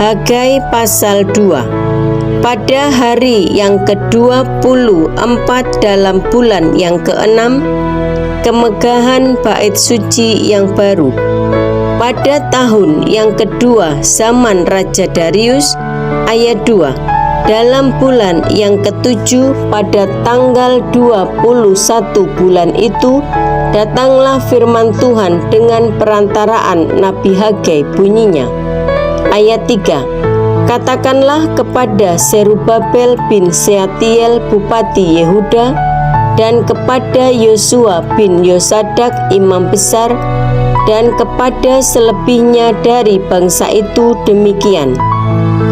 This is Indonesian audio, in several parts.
Hagai pasal 2. Pada hari yang ke-24 dalam bulan yang ke-6, kemegahan bait suci yang baru. Pada tahun yang kedua zaman Raja Darius, ayat 2. Dalam bulan yang ke-7 pada tanggal 21 bulan itu, datanglah firman Tuhan dengan perantaraan Nabi Hagai, bunyinya. Ayat 3. Katakanlah kepada Zerubabel bin Sealtiel bupati Yehuda dan kepada Yosua bin Yosadak imam besar dan kepada selebihnya dari bangsa itu demikian.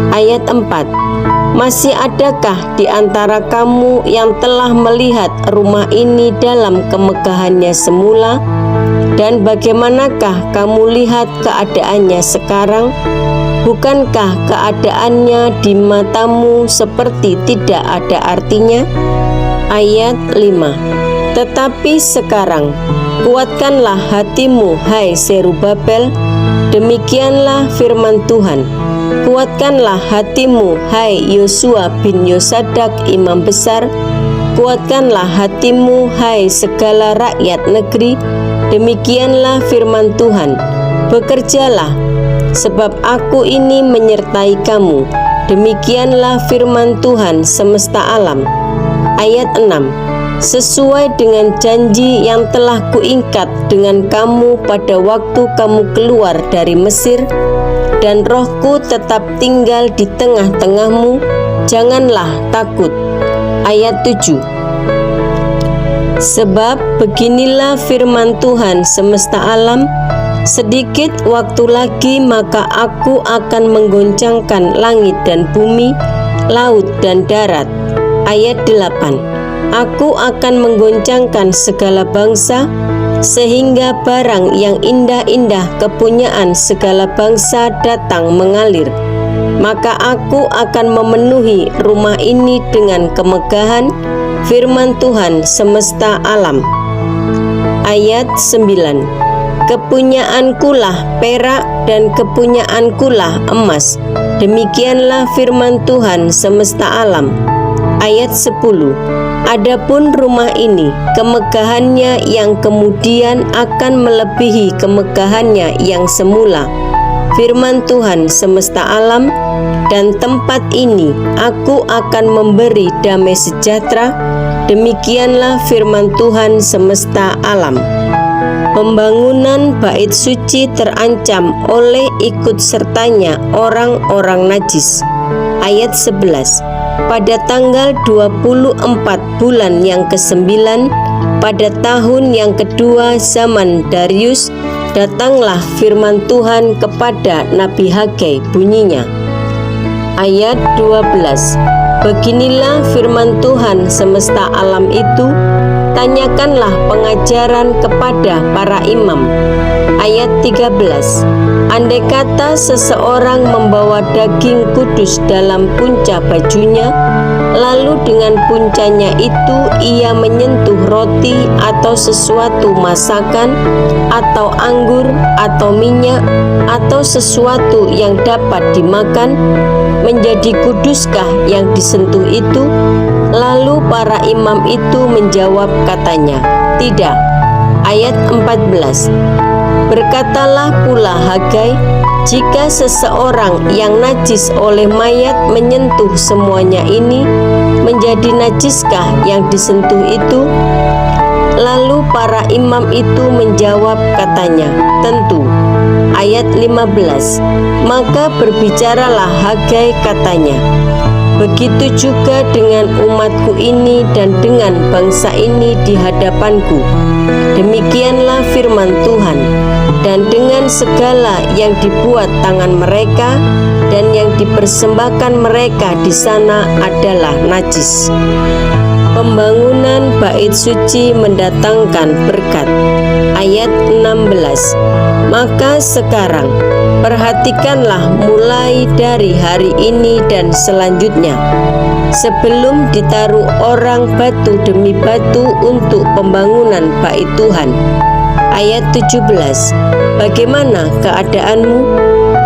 Ayat 4. Masih adakah di antara kamu yang telah melihat rumah ini dalam kemegahannya semula? Dan bagaimanakah kamu lihat keadaannya sekarang? Bukankah keadaannya di matamu seperti tidak ada artinya? Ayat 5. Tetapi sekarang, kuatkanlah hatimu, hai Zerubabel, demikianlah firman Tuhan. Kuatkanlah hatimu, hai Yosua bin Yosadak imam besar, kuatkanlah hatimu, hai segala rakyat negeri, demikianlah firman Tuhan. Bekerjalah, sebab aku ini menyertai kamu, demikianlah firman Tuhan semesta alam. Ayat 6. Sesuai dengan janji yang telah kuingkat dengan kamu pada waktu kamu keluar dari Mesir, dan rohku tetap tinggal di tengah-tengahmu, janganlah takut. Ayat 7. Sebab beginilah firman Tuhan semesta alam, sedikit waktu lagi maka aku akan menggoncangkan langit dan bumi, laut dan darat. Ayat 8. Aku akan menggoncangkan segala bangsa, sehingga barang yang indah-indah kepunyaan segala bangsa datang mengalir. Maka aku akan memenuhi rumah ini dengan kemegahan, firman Tuhan semesta alam. Ayat 9. Kepunyaankulah perak dan kepunyaankulah emas, demikianlah firman Tuhan semesta alam. Ayat 10. Adapun rumah ini, kemegahannya yang kemudian akan melebihi kemegahannya yang semula, firman Tuhan semesta alam. Dan tempat ini aku akan memberi damai sejahtera, demikianlah firman Tuhan semesta alam. Pembangunan bait suci terancam oleh ikut sertanya orang-orang najis. Ayat 11. Pada tanggal 24 bulan yang ke-9, pada tahun yang kedua zaman Darius, datanglah firman Tuhan kepada Nabi Hagai, bunyinya. Ayat 12. Beginilah firman Tuhan semesta alam itu, tanyakanlah pengajaran kepada para imam. Ayat 13. Andai kata seseorang membawa daging kudus dalam punca bajunya, lalu dengan puncanya itu ia menyentuh roti atau sesuatu masakan, atau anggur, atau minyak, atau sesuatu yang dapat dimakan, menjadi kuduskah yang disentuh itu? Lalu para imam itu menjawab katanya, tidak. Ayat 14. Berkatalah pula Hagai, jika seseorang yang najis oleh mayat menyentuh semuanya ini, menjadi najiskah yang disentuh itu? Lalu para imam itu menjawab katanya, tentu. Ayat 15. Maka berbicaralah Hagai katanya, begitu juga dengan umatku ini dan dengan bangsa ini di hadapanku. Demikianlah firman Tuhan. Dan dengan segala yang dibuat tangan mereka dan yang dipersembahkan mereka di sana adalah najis. Pembangunan bait suci mendatangkan berkat. Ayat 16. Maka sekarang perhatikanlah mulai dari hari ini dan selanjutnya, sebelum ditaruh orang batu demi batu untuk pembangunan bait Tuhan. Ayat 17. Bagaimana keadaanmu?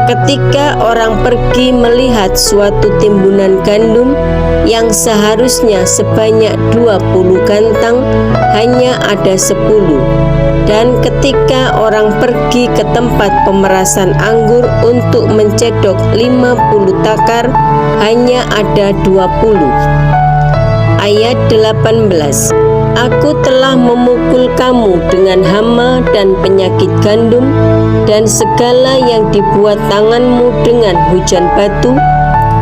Ketika orang pergi melihat suatu timbunan gandum yang seharusnya sebanyak 20 gantang, hanya ada 10. Dan ketika orang pergi ke tempat pemerasan anggur untuk mencedok 50 takar, hanya ada 20. Ayat 18. Aku telah memukul kamu dengan hama dan penyakit gandum dan segala yang dibuat tanganmu dengan hujan batu,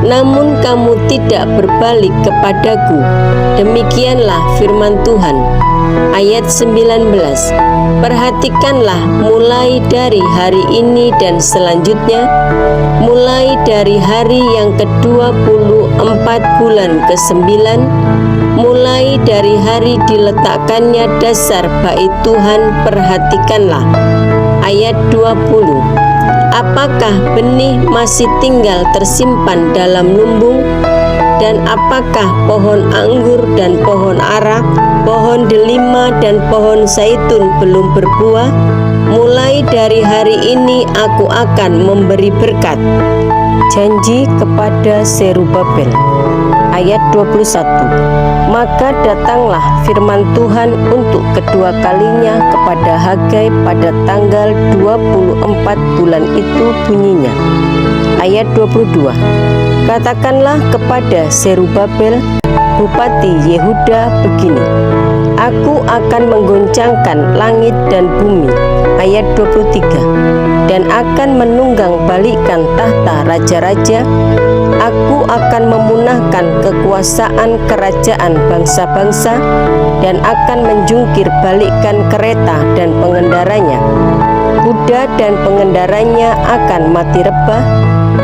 namun kamu tidak berbalik kepadaku. Demikianlah firman Tuhan. Ayat 19. Perhatikanlah mulai dari hari ini dan selanjutnya, mulai dari hari yang ke-24 bulan ke-9, mulai dari hari diletakkannya dasar bait Tuhan, perhatikanlah. Ayat 20. Apakah benih masih tinggal tersimpan dalam lumbung? Dan apakah pohon anggur dan pohon ara, pohon delima dan pohon zaitun belum berbuah? Mulai dari hari ini aku akan memberi berkat. Janji kepada Zerubabel. Ayat 21. Maka datanglah firman Tuhan untuk kedua kalinya kepada Hagai pada tanggal 24 bulan itu, bunyinya. Ayat 22. Katakanlah kepada Zerubabel, Bupati Yehuda, begini: Aku akan menggoncangkan langit dan bumi. Ayat 23. Dan akan menunggang balikkan tahta raja-raja. Aku akan memunahkan kekuasaan kerajaan bangsa-bangsa dan akan menjungkir balikkan kereta dan pengendaranya. Kuda dan pengendaranya akan mati rebah,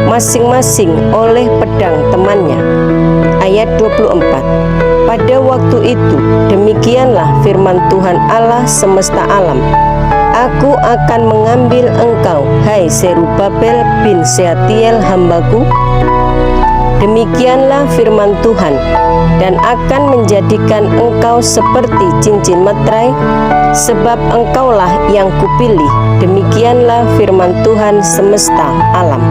masing-masing oleh pedang temannya. Ayat 24. Pada waktu itu, demikianlah firman Tuhan Allah semesta alam. Aku akan mengambil engkau, hai Zerubabel bin Sealtiel hambaku. Demikianlah firman Tuhan, dan akan menjadikan engkau seperti cincin meterai, sebab engkaulah yang kupilih. Demikianlah firman Tuhan semesta alam.